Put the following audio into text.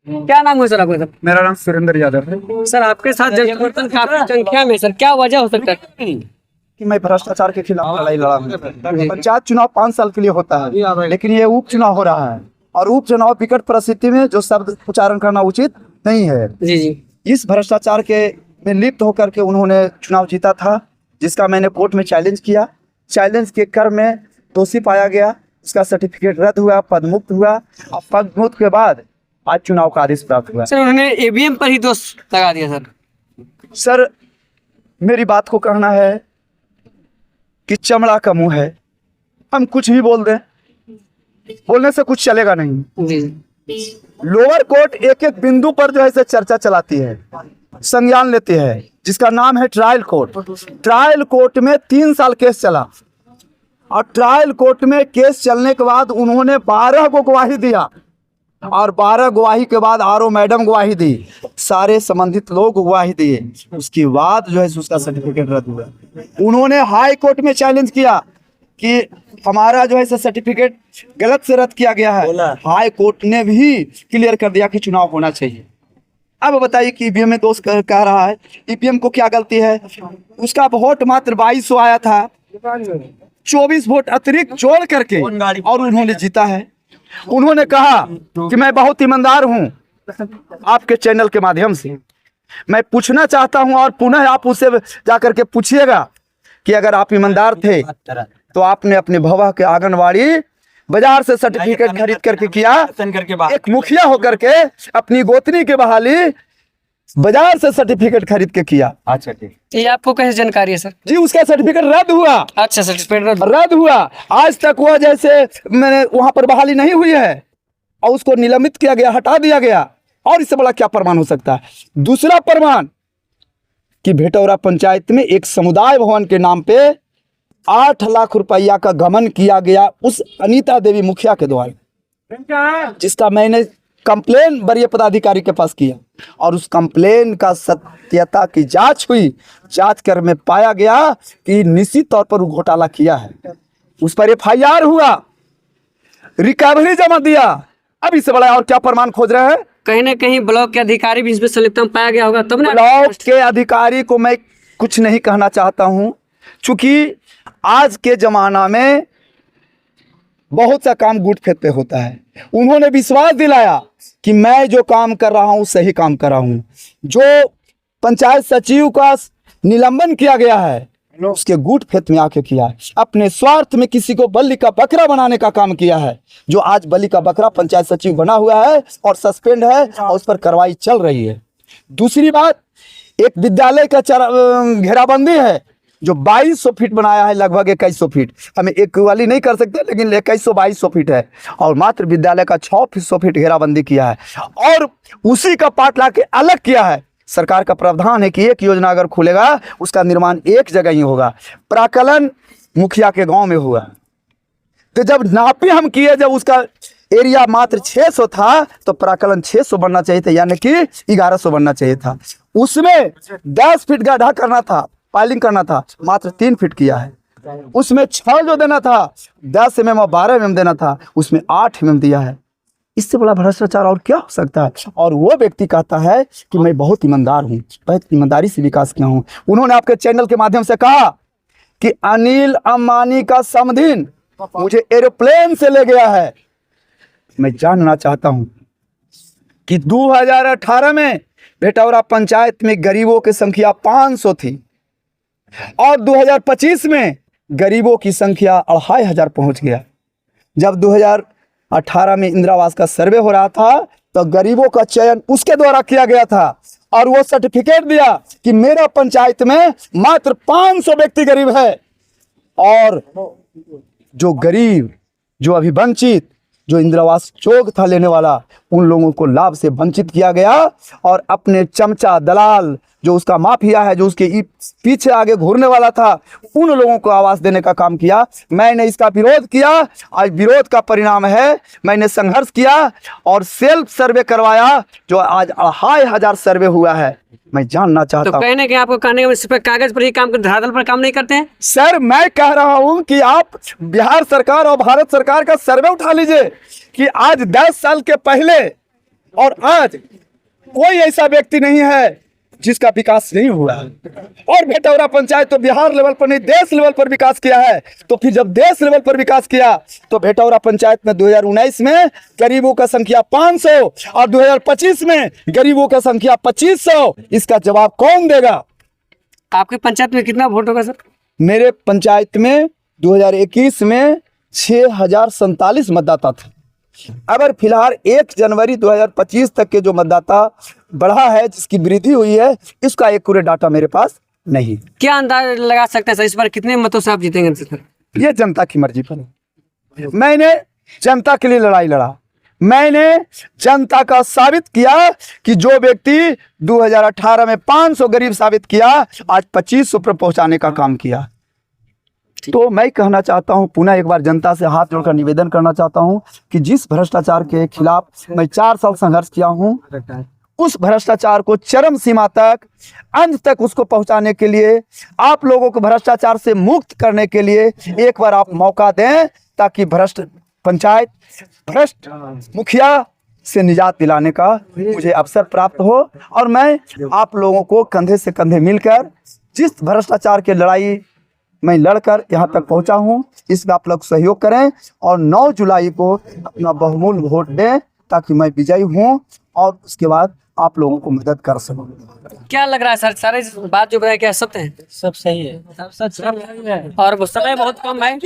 क्या नाम है सर आपका सर? मेरा नाम सुरेंद्र यादव है। सर आपके साथ जनसमर्थन काफी संख्या में, सर क्या वजह हो सकता है? कि मैं भ्रष्टाचार के खिलाफ लड़ाई लड़ा हूं। पंचायत चुनाव 5 साल के लिए होता है, लेकिन ये उपचुनाव हो रहा है और उपचुनाव विकट परिस्थिति में जो शब्द उच्चारण करना उचित नहीं है। जी जी। इस भ्रष्टाचार के में लिप्त होकर के उन्होंने चुनाव जीता था, जिसका मैंने कोर्ट में चैलेंज किया। चैलेंज के क्रम में दोषी पाया गया, उसका सर्टिफिकेट रद्द हुआ, पद मुक्त हुआ और पद मुक्त के बाद आज चुनाव का आदेश प्राप्त हुआ। सर उन्होंने ईवीएम पर ही दोष लगा दिया सर। सर मेरी बात को कहना है कि चमड़ा का मुंह है, हम कुछ भी बोल दें, बोलने से कुछ चलेगा नहीं। जी। लोअर कोर्ट एक एक बिंदु पर जो है से चर्चा चलाती है, संज्ञान लेती है, जिसका नाम है ट्रायल कोर्ट। ट्रायल कोर्ट में 3 साल केस चला और ट्रायल कोर्ट में केस चलने के बाद उन्होंने 12 को गवाही दिया और 12 गवाही के बाद आरओ मैडम गवाही दी, सारे संबंधित लोग गवाही दिए। उसके बाद जो है उसका सर्टिफिकेट रद्द हुआ। उन्होंने हाई कोर्ट में चैलेंज किया कि हमारा जो है सर्टिफिकेट गलत से रद्द किया गया है। हाई कोर्ट ने भी क्लियर कर दिया कि चुनाव होना चाहिए। अब बताइए कि ईवीएम में दोष कह रहा है, ईवीएम को क्या गलती है? उसका वोट मात्र 2200 आया था, 24 वोट अतिरिक्त जोड़ करके और उन्होंने जीता है। उन्होंने कहा कि मैं बहुत ईमानदार हूं। आपके चैनल के माध्यम से मैं पूछना चाहता हूं और पुनः आप उससे जाकर के पूछिएगा कि अगर आप ईमानदार थे तो आपने अपने भवा के आंगनवाड़ी बाजार से सर्टिफिकेट खरीद करके किया, एक मुखिया होकर के अपनी गोतनी के बहाली बाजार से सर्टिफिकेट खरीद के किया। अच्छा ठीक, ये आपको कैसे जानकारी है सर? जी उसका सर्टिफिकेट रद्द हुआ। अच्छा सर्टिफिकेट रद्द हुआ, आज तक वह जैसे मैंने वहां पर बहाली नहीं हुई है और उसको निलंबित किया गया, हटा दिया गया। और इससे बड़ा क्या प्रमाण हो सकता है? दूसरा प्रमाण कि भेटौरा पंचायत में एक समुदाय भवन के नाम पे 8 लाख रुपया का गमन किया गया उस अनीता देवी मुखिया के द्वारा, जिसका मैंने कंप्लेन वरीय पदाधिकारी के पास किया और उस कंप्लेन का सत्यता की जांच हुई। जांच कर में पाया गया कि निश्चित तौर पर वो घोटाला किया है। उस पर एफआईआर हुआ, रिकवरी जमा दिया। अब इससे बड़ा और क्या प्रमाण खोज रहे हैं? कहीं ना कहीं ब्लॉक के अधिकारी भी इसमें संलिप्त पाया गया होगा तब ना। ब्लॉक के अधिकारी को मैं कुछ नहीं कहना चाहता हूं, चूंकि आज के जमाना में बहुत सा काम गुट फेत पे होता है। उन्होंने विश्वास दिलाया कि मैं जो काम कर रहा हूं सही काम कर रहा हूं। जो पंचायत सचिव का निलंबन किया गया है उसके गुट फेत में आके किया है। अपने स्वार्थ में किसी को बलि का बकरा बनाने का काम किया है। जो आज बलि का बकरा पंचायत सचिव बना हुआ है और सस्पेंड है और उस पर कार्रवाई चल रही है। दूसरी बात, एक विद्यालय का घेराबंदी है जो 2200 फीट बनाया है, लगभग 2100 फीट। हमें एक वाली नहीं कर सकते, लेकिन 2100-2200 फीट है और मात्र विद्यालय का 600 फीट घेराबंदी किया है और उसी का पार्ट ला के अलग किया है। सरकार का प्रावधान है कि एक योजना अगर खुलेगा उसका निर्माण एक जगह ही होगा। प्राकलन मुखिया के गांव में हुआ, तो जब नापी हम किए, जब उसका एरिया मात्र 600 था तो प्राकलन 600 बनना चाहिए था, यानी कि 1100 बनना चाहिए था। उसमें 10 फीट गड्ढा करना था, पाइलिंग करना था, मात्र 3 फीट किया है। उसमें 6 जो देना था 10 mm और 12 mm देना था, उसमें 8 mm दिया है। इससे बड़ा भ्रष्टाचार और क्या हो सकता है? और वो व्यक्ति कहता है कि मैं बहुत ईमानदार हूँ, बहुत ईमानदारी से विकास किया हूँ। उन्होंने आपके चैनल के माध्यम से कहा कि अनिल अंबानी का समधिन मुझे एरोप्लेन से ले गया है। मैं जानना चाहता हूँ कि 2018 में भेटौरा पंचायत में गरीबों की संख्या 500 थी और 2025 में गरीबों की संख्या 2500 पहुंच गया। जब 2018 में इंदिरा आवास का सर्वे हो रहा था तो गरीबों का चयन उसके द्वारा किया गया था और वो सर्टिफिकेट दिया कि मेरा पंचायत में मात्र 500 व्यक्ति गरीब है और जो गरीब, जो अभी वंचित, जो इंदिरा आवास चौक था लेने वाला, उन लोगों को लाभ से वंचित किया गया और अपने चमचा दलाल जो उसका माफिया है, जो उसके पीछे आगे घूरने वाला था, उन लोगों को आवास देने का काम किया। मैंने इसका विरोध किया। आज विरोध का परिणाम है मैंने संघर्ष किया और सेल्फ सर्वे करवाया, जो आज 2500 सर्वे हुआ है। मैं जानना चाहता हूं, तो कहने के आपको कहने के सिर्फ कागज पर ही काम करते, धरातल पर काम नहीं करते हैं? सर मैं कह रहा हूं कि आप बिहार सरकार और भारत सरकार का सर्वे उठा लीजिए कि आज 10 साल के पहले और आज कोई ऐसा व्यक्ति नहीं है जिसका विकास नहीं हुआ है। और भेटौरा पंचायत तो बिहार लेवल पर नहीं, देश लेवल पर विकास किया है। तो फिर जब देश लेवल पर विकास किया तो भेटौरा पंचायत में 2019 में गरीबों का संख्या 500 और 2025 में गरीबों का संख्या 2500, इसका जवाब कौन देगा? आपके पंचायत में कितना वोट होगा सर? मेरे पंचायत में 2021 में 6047 मतदाता थे। अगर फिलहाल 1 जनवरी 2025 तक के जो मतदाता बढ़ा है, जिसकी वृद्धि हुई है, इसका एक्यूरेट डाटा मेरे पास नहीं। क्या अंदाज लगा सकते हैं सर इस बार कितने मतों से आप जीतेंगे सर? ये जनता की मर्जी पर है। मैंने जनता के लिए लड़ाई लड़ा। मैंने जनता का साबित किया कि जो व्यक्ति 2018 में 500 गरीब साबित किया, आज 2500 पर पहुंचाने का काम किया। तो मैं कहना चाहता हूं, पुनः एक बार जनता से हाथ जोड़कर निवेदन करना चाहता हूं कि जिस भ्रष्टाचार के खिलाफ मैं 4 साल संघर्ष किया हूं, उस भ्रष्टाचार को चरम सीमा तक, अंत तक उसको पहुंचाने के लिए, आप लोगों को भ्रष्टाचार से मुक्त करने के लिए एक बार आप मौका दें, ताकि भ्रष्ट पंचायत, भ्रष्ट मुखिया से निजात दिलाने का मुझे अवसर प्राप्त हो। और मैं आप लोगों को कंधे से कंधे मिलकर जिस भ्रष्टाचार की लड़ाई मैं लड़कर यहाँ तक पहुँचा हूँ, इसमें आप लोग सहयोग करें और 9 जुलाई को अपना बहुमूल्य वोट दें, ताकि मैं विजयी हूँ और उसके बाद आप लोगों को मदद कर सकूँ। क्या लग रहा है सर, सारे बात जो बताया क्या सत्य है? सब सही है। सब सच है और वो समय बहुत कम है।